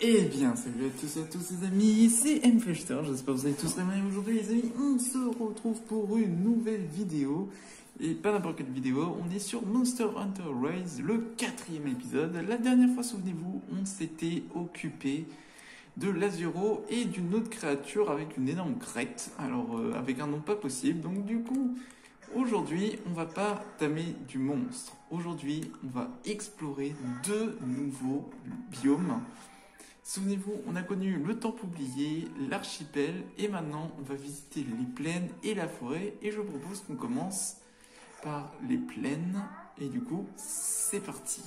Eh bien, salut à tous les amis, c'est Mfleshter, j'espère que vous allez tous très bien. Aujourd'hui les amis, on se retrouve pour une nouvelle vidéo, et pas n'importe quelle vidéo, on est sur Monster Hunter Rise, le 4e épisode. La dernière fois, souvenez-vous, on s'était occupé de l'Azuro et d'une autre créature avec une énorme crête, alors avec un nom pas possible, donc du coup... Aujourd'hui, on va pas tamer du monstre. Aujourd'hui, on va explorer deux nouveaux biomes. Souvenez-vous, on a connu le temple oublié, l'archipel, et maintenant on va visiter les plaines et la forêt. Et je propose qu'on commence par les plaines. Et du coup, c'est parti.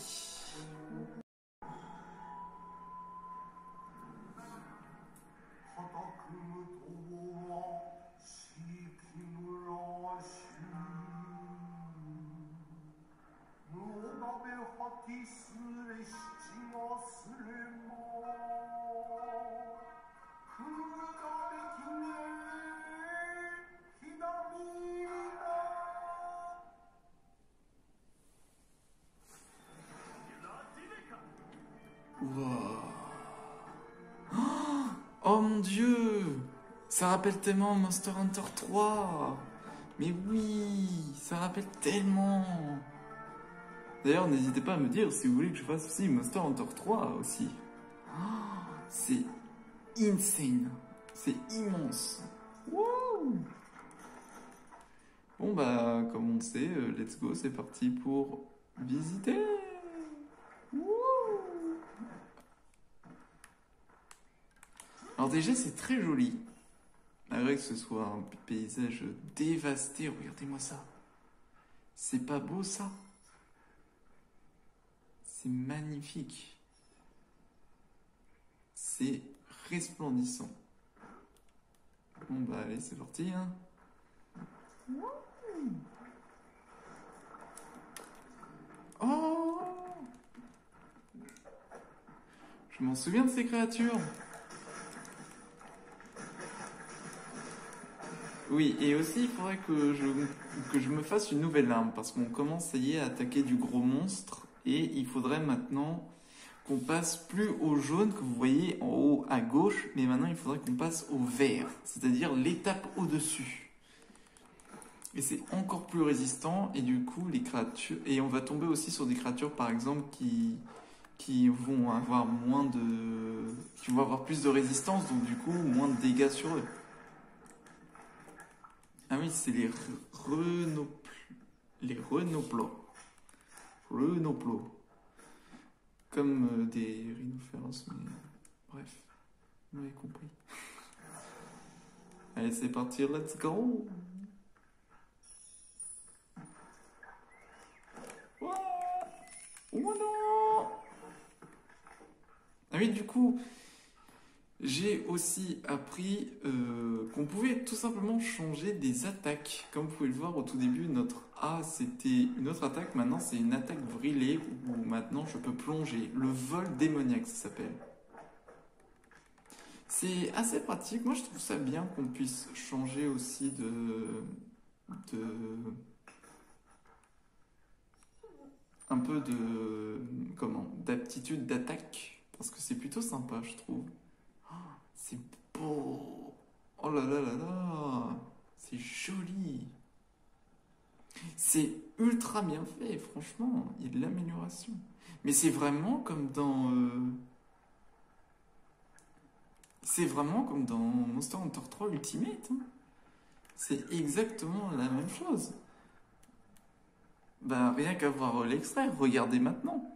Oh mon dieu! Ça rappelle tellement Monster Hunter 3! Mais oui! Ça rappelle tellement! D'ailleurs, n'hésitez pas à me dire si vous voulez que je fasse aussi Monster Hunter 3 aussi. C'est insane! C'est immense! Wouh! Bon bah, comme on le sait, let's go, c'est parti pour visiter! Wouh! Alors déjà, c'est très joli. Malgré que ce soit un paysage dévasté, regardez-moi ça. C'est pas beau ça? C'est magnifique. C'est resplendissant. Bon bah allez, c'est parti hein. Oh! Je m'en souviens de ces créatures. Oui, et aussi il faudrait que je me fasse une nouvelle arme parce qu'on commence, ça y est, à attaquer du gros monstre et il faudrait maintenant qu'on passe plus au jaune que vous voyez en haut à gauche, mais maintenant il faudrait qu'on passe au vert, c'est-à-dire l'étape au-dessus. Et c'est encore plus résistant et du coup les créatures... Et on va tomber aussi sur des créatures par exemple qui vont avoir qui vont avoir plus de résistance, donc du coup moins de dégâts sur eux. Ah oui, c'est les renoplos. Renoplos. Comme des rhinophéros, mais bref, vous m'avez compris. Allez, c'est parti, let's go! Oh non! Ah oui, du coup, j'ai aussi appris qu'on pouvait tout simplement changer des attaques. Comme vous pouvez le voir au tout début, notre A c'était une autre attaque, maintenant c'est une attaque vrillée où maintenant je peux plonger. Le vol démoniaque ça s'appelle. C'est assez pratique, moi je trouve ça bien qu'on puisse changer aussi un peu d'aptitude d'attaque, parce que c'est plutôt sympa je trouve. C'est beau. Oh là là là là. C'est joli. C'est ultra bien fait, franchement. Il y a de l'amélioration. Mais c'est vraiment comme dans... C'est vraiment comme dans Monster Hunter 3 Ultimate. Hein. C'est exactement la même chose. Bah rien qu'à voir l'extrait, regardez maintenant.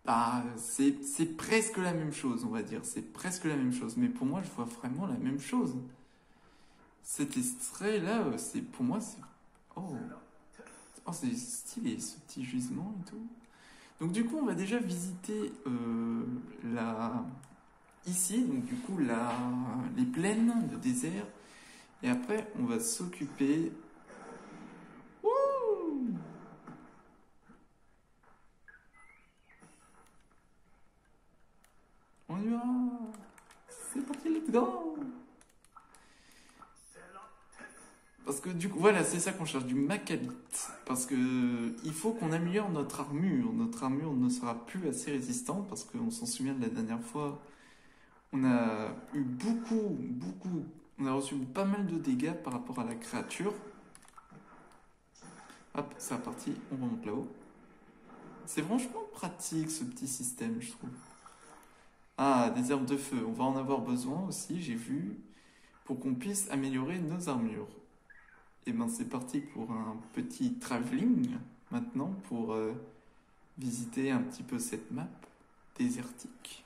Bah, c'est presque la même chose, on va dire. C'est presque la même chose. Mais pour moi, je vois vraiment la même chose. Cet extrait-là, pour moi, c'est... Oh, Oh, c'est stylé ce petit gisement et tout. Donc du coup, on va déjà visiter ici, donc du coup, les plaines, le désert. Et après, on va s'occuper... Wouh! On y va! C'est parti, let's go! Parce que du coup, voilà, c'est ça qu'on cherche, du macabite. Parce que il faut qu'on améliore notre armure. Notre armure ne sera plus assez résistante parce qu'on s'en souvient de la dernière fois. On a eu on a reçu pas mal de dégâts par rapport à la créature. Hop, c'est reparti, on remonte là-haut. C'est franchement pratique ce petit système, je trouve. Ah, des herbes de feu, on va en avoir besoin aussi, j'ai vu, pour qu'on puisse améliorer nos armures. Et ben c'est parti pour un petit travelling maintenant pour visiter un petit peu cette map désertique.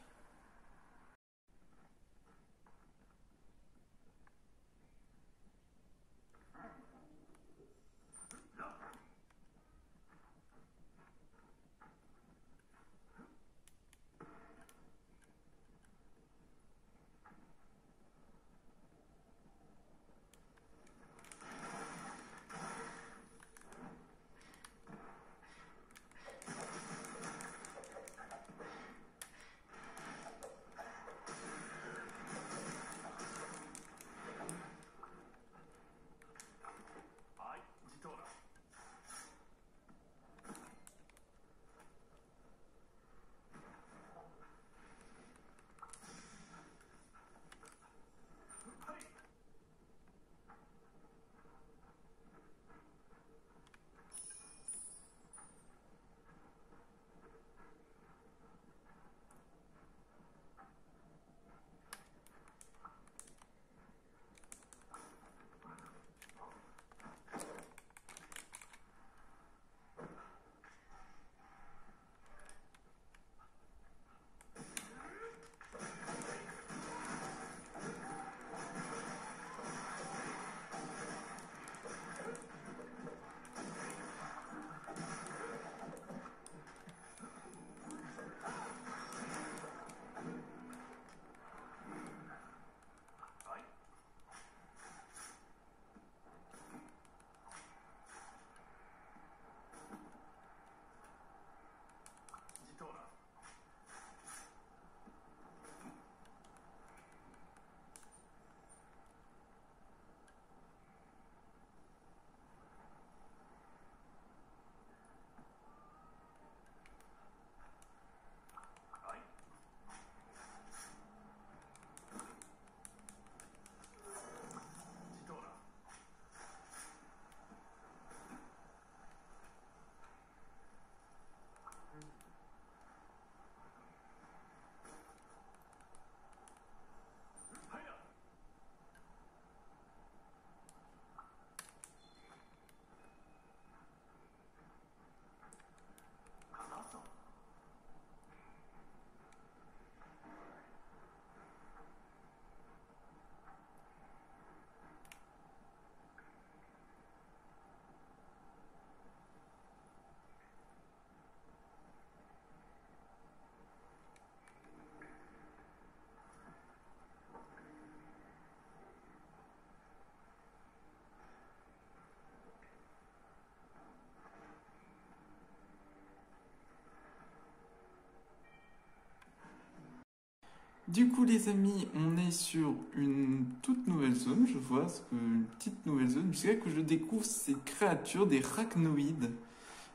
Du coup, les amis, on est sur une toute nouvelle zone, je vois, une petite nouvelle zone. Jusqu'à que je découvre ces créatures, des rachnoïdes.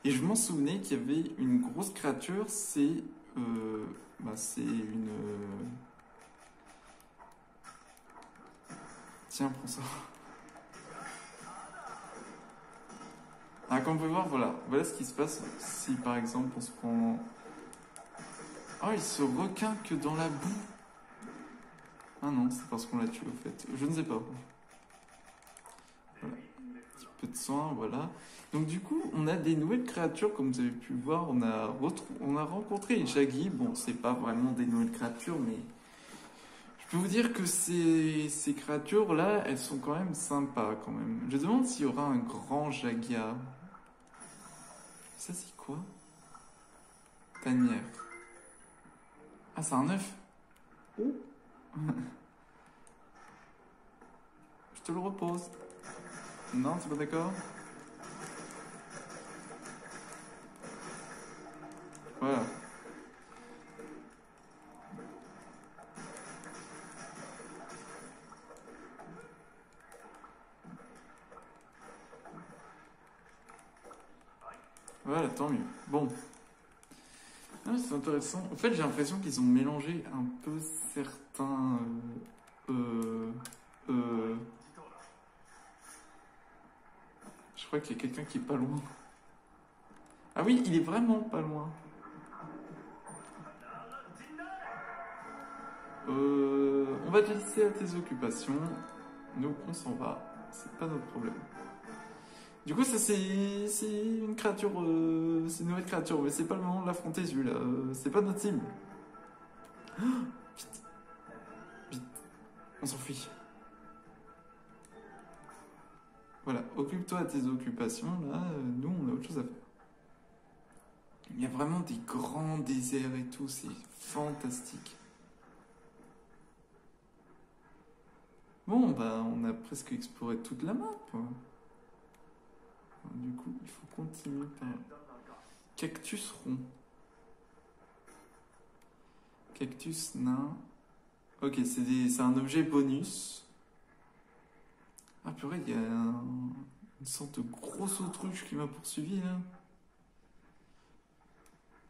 Et je m'en souvenais qu'il y avait une grosse créature, c'est une... Tiens, prends ça. Ah, comme on peut voir, voilà ce qui se passe si par exemple on se prend... Oh, il se requinque dans la boue. Ah non, c'est parce qu'on l'a tué au fait. Je ne sais pas. Voilà. Un petit peu de soin, voilà. Donc du coup, on a des nouvelles créatures, comme vous avez pu voir. On a rencontré les Shaggy. Bon, c'est pas vraiment des nouvelles créatures, mais je peux vous dire que ces créatures-là, elles sont quand même sympas, quand même. Je demande s'il y aura un grand Jagia. Ça, c'est quoi? Tanière. Ah, c'est un œuf. Oh. Je te le repose. Non, t'es pas d'accord? Voilà. Voilà, tant mieux. Bon. Ah, c'est intéressant. En fait, j'ai l'impression qu'ils ont mélangé un peu certains... Je crois qu'il y a quelqu'un qui est pas loin. Ah oui, il est vraiment pas loin. On va te laisser à tes occupations. Nous, on s'en va. C'est pas notre problème. Du coup, ça, c'est une créature... c'est une nouvelle créature. Mais c'est pas le moment de l'affronter, celui-là. C'est pas notre cible. Oh, vite. Vite. On s'enfuit. Voilà, occupe-toi à tes occupations, là, nous on a autre chose à faire. Il y a vraiment des grands déserts et tout, c'est fantastique. Bon, bah on a presque exploré toute la map. Du coup, il faut continuer par... Cactus rond. Cactus nain. Ok, c'est un objet bonus. Ah purée, il y a une sorte de grosse autruche qui m'a poursuivi là.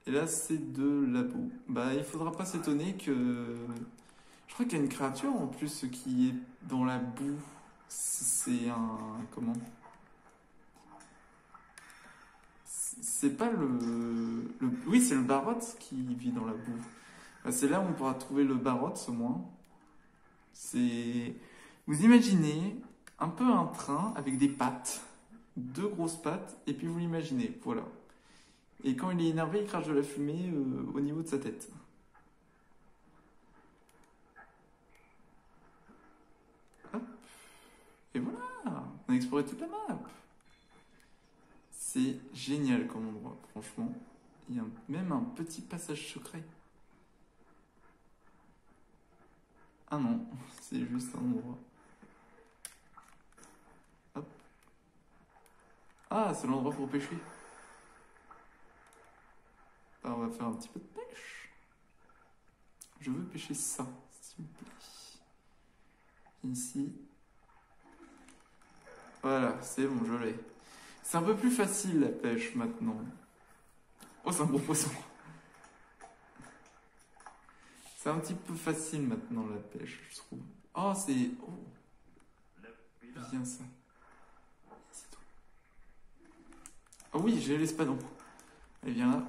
Et là, c'est de la boue. Bah, il faudra pas s'étonner que... Je crois qu'il y a une créature en plus qui est dans la boue. C'est un... Comment? C'est pas Oui, c'est le barotte qui vit dans la boue. Bah, c'est là où on pourra trouver le barotte, au moins. C'est... Vous imaginez un peu un train avec des pattes. Deux grosses pattes. Et puis vous l'imaginez, voilà. Et quand il est énervé, il crache de la fumée au niveau de sa tête. Hop. Et voilà, on a exploré toute la map. C'est génial comme endroit, franchement. Il y a même un petit passage secret. Ah non, c'est juste un endroit. Hop. Ah, c'est l'endroit pour pêcher. Alors, on va faire un petit peu de pêche. Je veux pêcher ça, s'il vous plaît. Ici. Voilà, c'est bon, je l'ai. C'est un peu plus facile la pêche maintenant. Oh, c'est un gros poisson. C'est un petit peu facile maintenant la pêche, je trouve. Oh, c'est... Oh. Viens ça. C'est toi. Oh oui, j'ai l'espadon. Allez, viens là.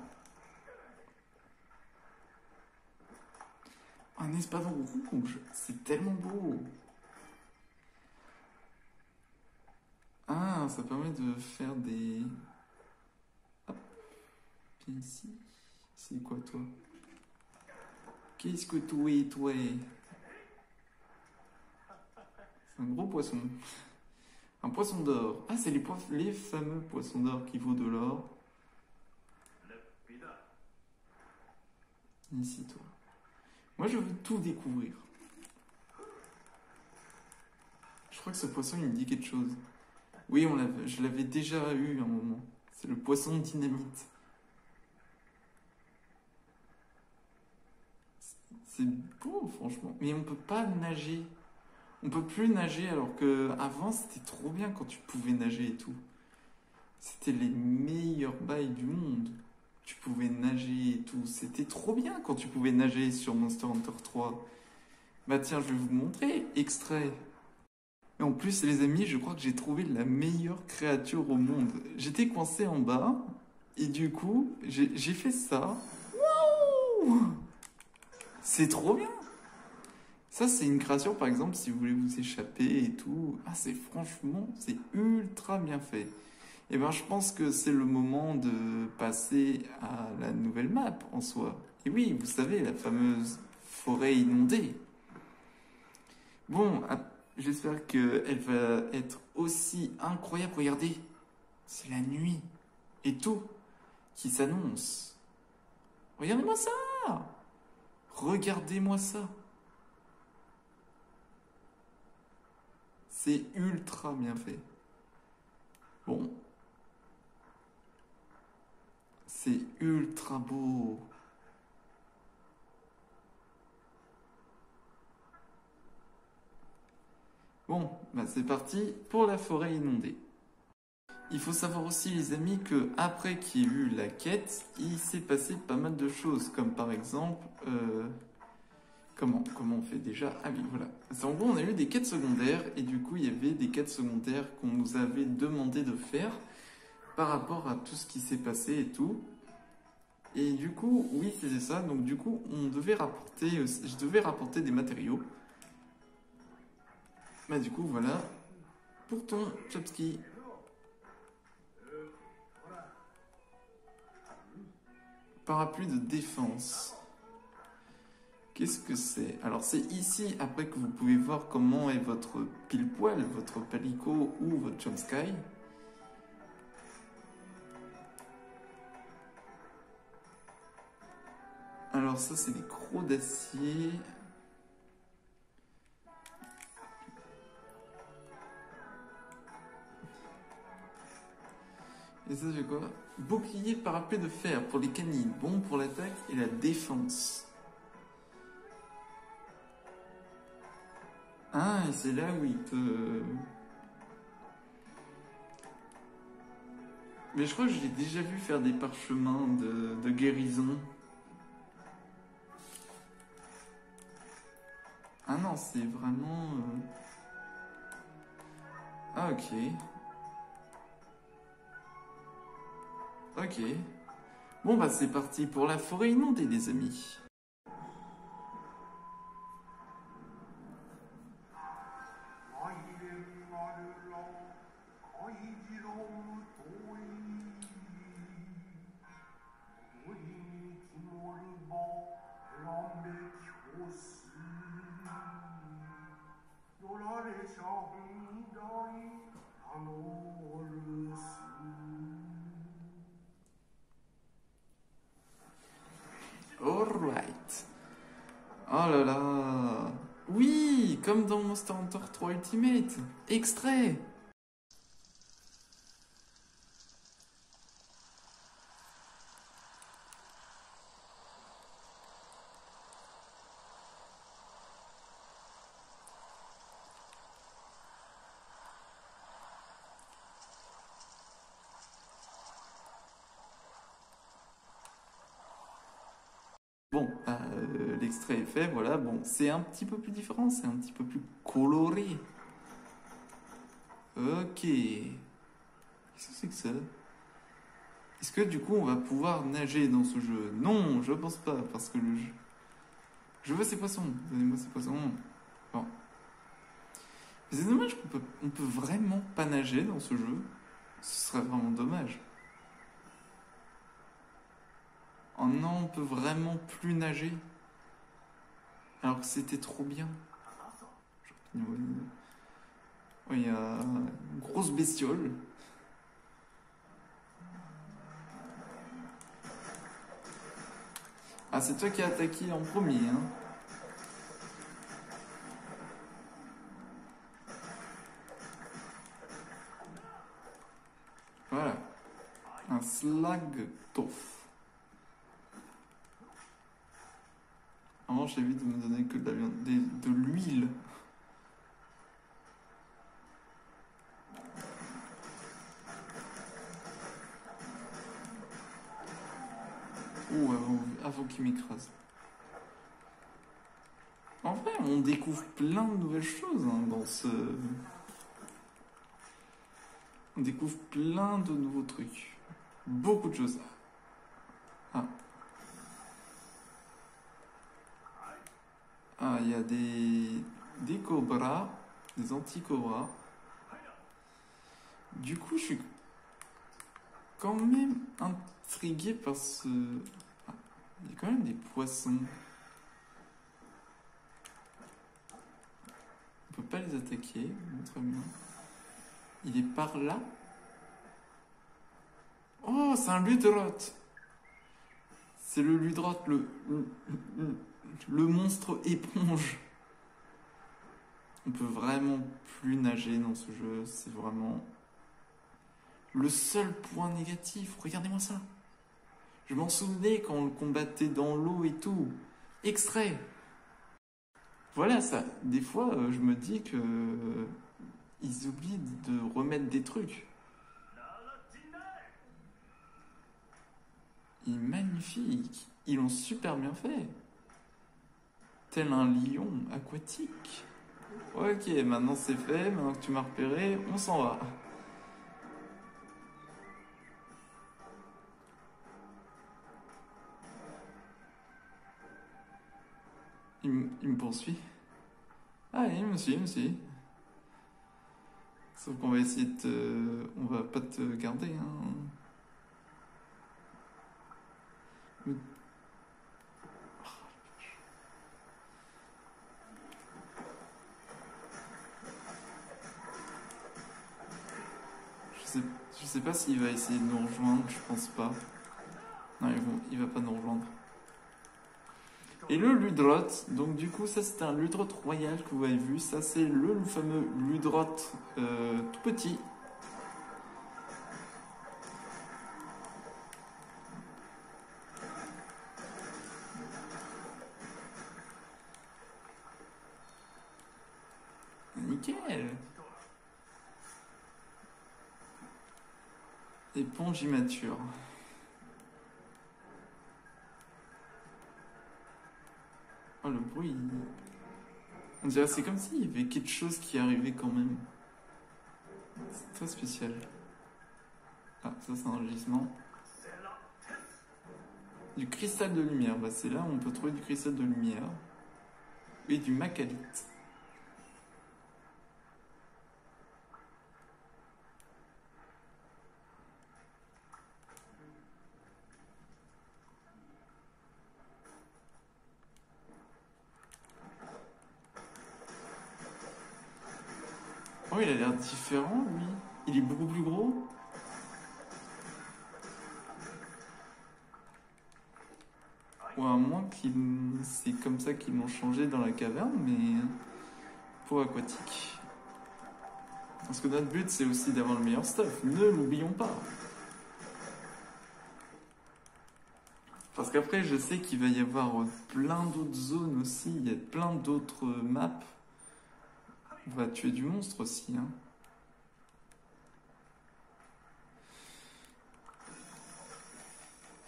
Un espadon rouge. C'est tellement beau. Ah, ça permet de faire des... Hop. Viens ici. C'est quoi, toi? Qu'est-ce que toi? C'est un gros poisson. Un poisson d'or. Ah, c'est les fameux poissons d'or qui vaut de l'or. Ici, toi. Moi, je veux tout découvrir. Je crois que ce poisson, il me dit quelque chose. Oui, je l'avais déjà eu à un moment. C'est le poisson dynamite. C'est beau, franchement. Mais on peut pas nager. On peut plus nager alors que avant c'était trop bien quand tu pouvais nager et tout. C'était les meilleurs bails du monde. Tu pouvais nager et tout. C'était trop bien quand tu pouvais nager sur Monster Hunter 3. Bah tiens, je vais vous montrer. Extrait. Et en plus, les amis, je crois que j'ai trouvé la meilleure créature au monde. J'étais coincé en bas. Et du coup, j'ai fait ça. Wouh! C'est trop bien! Ça, c'est une créature, par exemple, si vous voulez vous échapper et tout. Ah, c'est franchement, c'est ultra bien fait. Et ben, je pense que c'est le moment de passer à la nouvelle map en soi. Et oui, vous savez, la fameuse forêt inondée. Bon, j'espère qu'elle va être aussi incroyable. Regardez, c'est la nuit et tout. qui s'annonce. Regardez-moi ça! Regardez-moi ça! C'est ultra bien fait. Bon. C'est ultra beau. Bon, bah c'est parti pour la forêt inondée. Il faut savoir aussi les amis que après qu'il y ait eu la quête, il s'est passé pas mal de choses, comme par exemple... Comment on fait déjà? Ah oui, voilà. En gros, on a eu des quêtes secondaires, et du coup, il y avait des quêtes secondaires qu'on nous avait demandé de faire par rapport à tout ce qui s'est passé et tout. Et du coup, oui, c'était ça. Donc du coup, je devais rapporter des matériaux. Bah du coup, voilà. Pour ton Chopski. Parapluie de défense. Qu'est-ce que c'est? Alors c'est ici, après que vous pouvez voir comment est votre pile-poil, votre palico ou votre Chomsky. Alors ça c'est des crocs d'acier. Et ça c'est quoi? Bouclier parapluie de fer pour les canines, bon pour l'attaque et la défense. Ah, et c'est là où il peut... Mais je crois que je l'ai déjà vu faire des parchemins de guérison. Ah non, c'est vraiment... Ah ok. Ok. Bon bah c'est parti pour la forêt inondée les amis. Alright. Oh là là. Oui, comme dans Monster Hunter 3 Ultimate. Extrait. Bon, l'extrait est fait, voilà. Bon, c'est un petit peu plus différent, c'est un petit peu plus coloré. Ok. Qu'est-ce que c'est que ça? Est-ce que du coup on va pouvoir nager dans ce jeu? Non, je pense pas, parce que le jeu... Je veux ces poissons, donnez-moi ces poissons. Bon. Mais c'est dommage on peut vraiment pas nager dans ce jeu. Ce serait vraiment dommage. Oh non, on peut vraiment plus nager. Alors que c'était trop bien. Oui, il y a une grosse bestiole. Ah, c'est toi qui as attaqué en premier, hein. Voilà. Un Slagtopf. Avant, j'ai vu de me donner que de l'huile. Ouh, avant qu'il m'écrase. En vrai, on découvre plein de nouvelles choses hein, dans ce... On découvre plein de nouveaux trucs. Beaucoup de choses. Ah. Ah, il y a des cobras, des anti-cobras. Du coup, je suis quand même intrigué par ce... Ah, il y a quand même des poissons. On peut pas les attaquer, très bien. Il est par là. Oh, c'est un Ludroth. C'est le Ludroth, le monstre éponge. On peut vraiment plus nager dans ce jeu. C'est vraiment le seul point négatif. Regardez-moi ça. Je m'en souvenais quand on le combattait dans l'eau et tout. Extrait. Voilà ça. Des fois, je me dis que ils oublient de remettre des trucs. Il est magnifique. Ils l'ont super bien fait. Tel un lion aquatique. Ok, maintenant c'est fait. Maintenant que tu m'as repéré, on s'en va. Il me poursuit. Ah, il me suit, il me suit. Sauf qu'on va essayer de te... On va pas te garder, hein. Mais- Je sais, je sais pas s'il va essayer de nous rejoindre, je pense pas. Non, il va pas nous rejoindre. Et le Ludroth, donc du coup ça c'est un Ludroth royal que vous avez vu, ça c'est le fameux Ludroth tout petit. Nickel. Éponge immature. Oh le bruit. On dirait c'est comme s'il y avait quelque chose qui arrivait quand même. C'est très spécial. Ah, ça c'est un gisement. Du cristal de lumière, bah c'est là où on peut trouver du cristal de lumière. Et du macalite. Oh il a l'air différent lui. Il est beaucoup plus gros. Ou à moins c'est comme ça qu'ils l'ont changé dans la caverne, mais pour aquatique. Parce que notre but c'est aussi d'avoir le meilleur stuff, ne l'oublions pas. Parce qu'après je sais qu'il va y avoir plein d'autres zones aussi, il y a plein d'autres maps. On va tuer du monstre aussi, hein.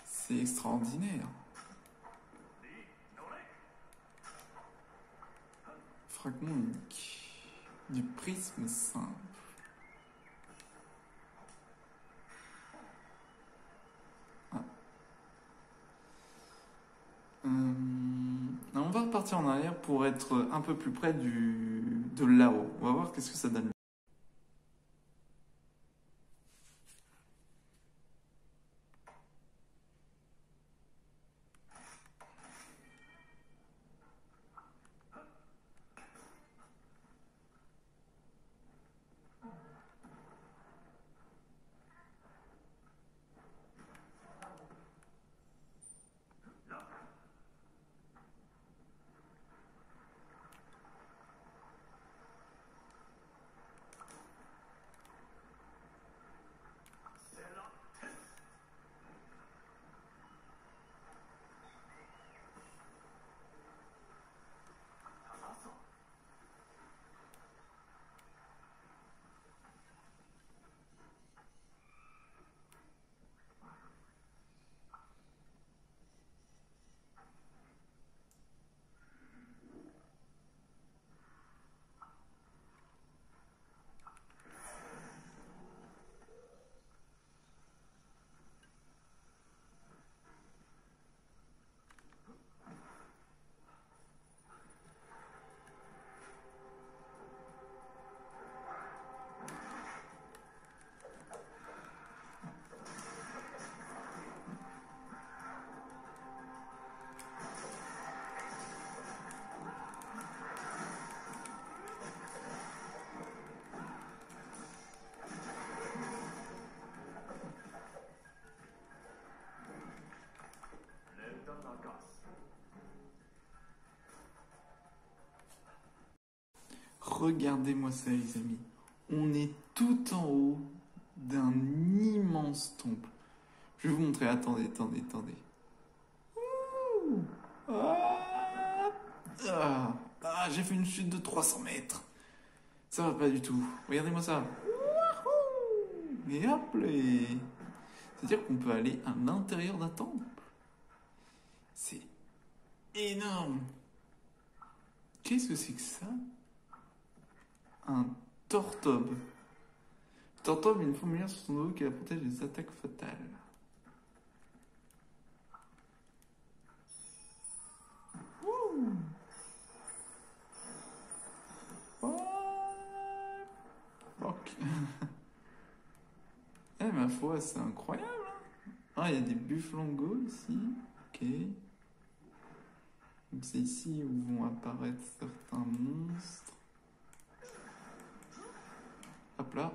C'est extraordinaire. Fragment unique. Du prisme simple. Ah. On va repartir en arrière pour être un peu plus près de là-haut. On va voir qu'est-ce que ça donne. Regardez-moi ça, les amis. On est tout en haut d'un immense temple. Je vais vous montrer. Attendez. Ouh. J'ai fait une chute de 300 mètres. Ça va pas du tout. Regardez-moi ça. Et hop là. C'est-à-dire qu'on peut aller à l'intérieur d'un temple. C'est énorme. Qu'est-ce que c'est que ça? Un tortobe. Tortobe a une fourmilière sur son dos qui la protège des attaques fatales. Ouh. Ok. Eh ma foi, c'est incroyable. Ah, il y a des bufflangos ici. Ok. Donc c'est ici où vont apparaître certains monstres. Hop là.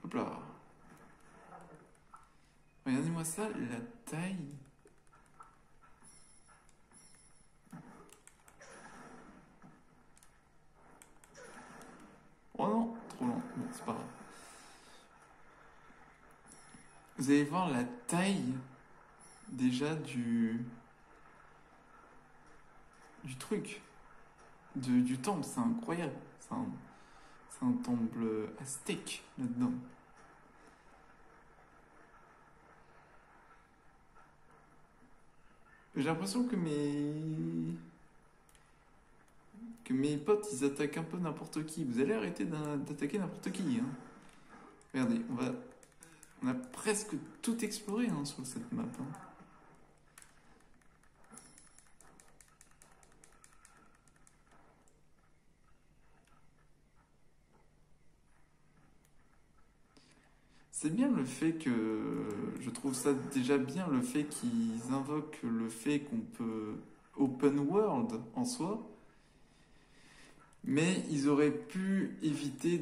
Hop là. Regardez-moi ça, la taille. Oh non, trop lent. Bon, c'est pas grave. Vous allez voir la taille déjà du truc, du temple. C'est incroyable. C'est un temple aztèque là-dedans. J'ai l'impression que mes potes, ils attaquent un peu n'importe qui. Vous allez arrêter d'attaquer n'importe qui. Hein. Regardez, on a presque tout exploré hein, sur cette map. Hein. C'est bien le fait que... Je trouve ça déjà bien le fait qu'ils invoquent le fait qu'on peut open world en soi. Mais ils auraient pu éviter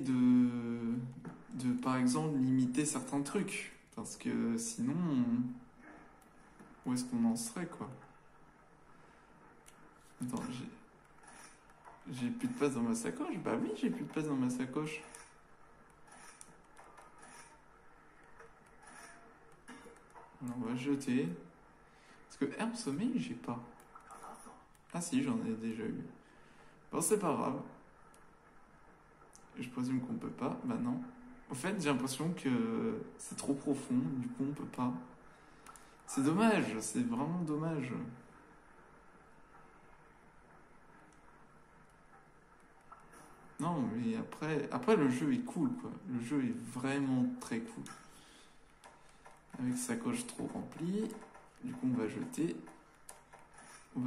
par exemple, limiter certains trucs. Parce que sinon, où est-ce qu'on en serait, quoi? Attends, j'ai plus de place dans ma sacoche? Bah oui, j'ai plus de place dans ma sacoche. Alors, on va jeter. Parce que herbe sommeil, j'ai pas. Ah si, j'en ai déjà eu. Bon, c'est pas grave. Je présume qu'on peut pas. Bah non. En fait, j'ai l'impression que c'est trop profond. Du coup, on peut pas. C'est dommage. C'est vraiment dommage. Non, mais après le jeu est cool, quoi. Le jeu est vraiment très cool. Avec sacoche trop remplie. Du coup, on va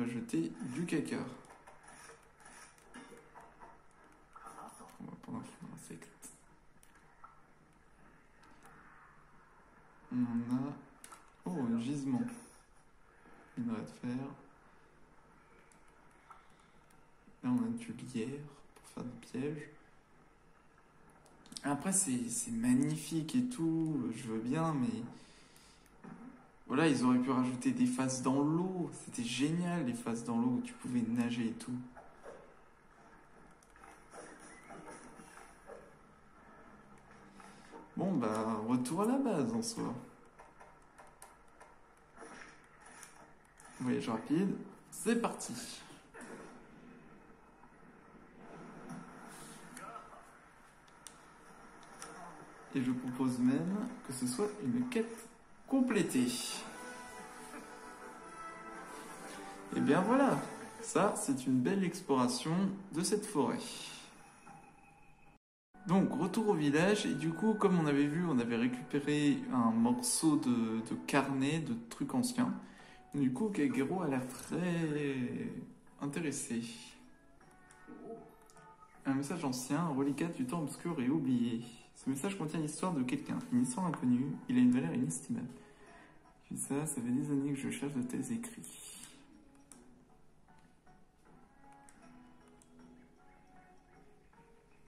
jeter du caca. On va prendre un insecte. On a... Oh, un gisement. Minerai de fer. Là, on a du lierre pour faire des pièges. Après, c'est magnifique et tout. Je veux bien, mais... Voilà, ils auraient pu rajouter des phases dans l'eau. C'était génial, les phases dans l'eau où tu pouvais nager et tout. Bon, bah, retour à la base en soi. Voyage rapide, c'est parti. Et je propose même que ce soit une quête complétée. Et bien voilà, ça c'est une belle exploration de cette forêt. Donc retour au village et du coup comme on avait vu on avait récupéré un morceau de carnet, de trucs anciens. Du coup Kagero a l'air très intéressé. Un message ancien, un reliquat du temps obscur et oublié. Ce message contient l'histoire de quelqu'un, une histoire inconnue, il a une valeur inestimable. Puis ça fait des années que je cherche de tels écrits.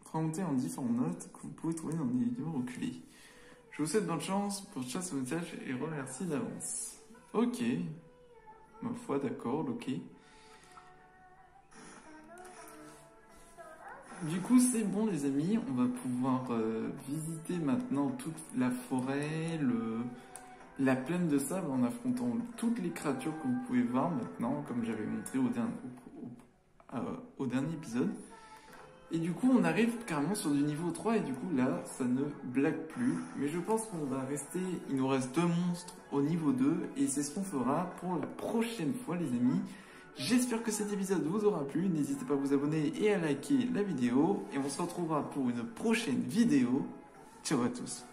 Raconté en différentes notes que vous pouvez trouver dans des livres reculés. Je vous souhaite bonne chance pour chasse au message et remercie d'avance. Ok. Ma foi, d'accord, ok. Du coup, c'est bon les amis, on va pouvoir visiter maintenant toute la forêt, la plaine de sable en affrontant toutes les créatures que vous pouvez voir maintenant, comme j'avais montré au dernier épisode. Et du coup, on arrive carrément sur du niveau 3 et du coup, là, ça ne blague plus. Mais je pense qu'on va rester... Il nous reste 2 monstres au niveau 2 et c'est ce qu'on fera pour la prochaine fois, les amis. J'espère que cet épisode vous aura plu. N'hésitez pas à vous abonner et à liker la vidéo. Et on se retrouvera pour une prochaine vidéo. Ciao à tous.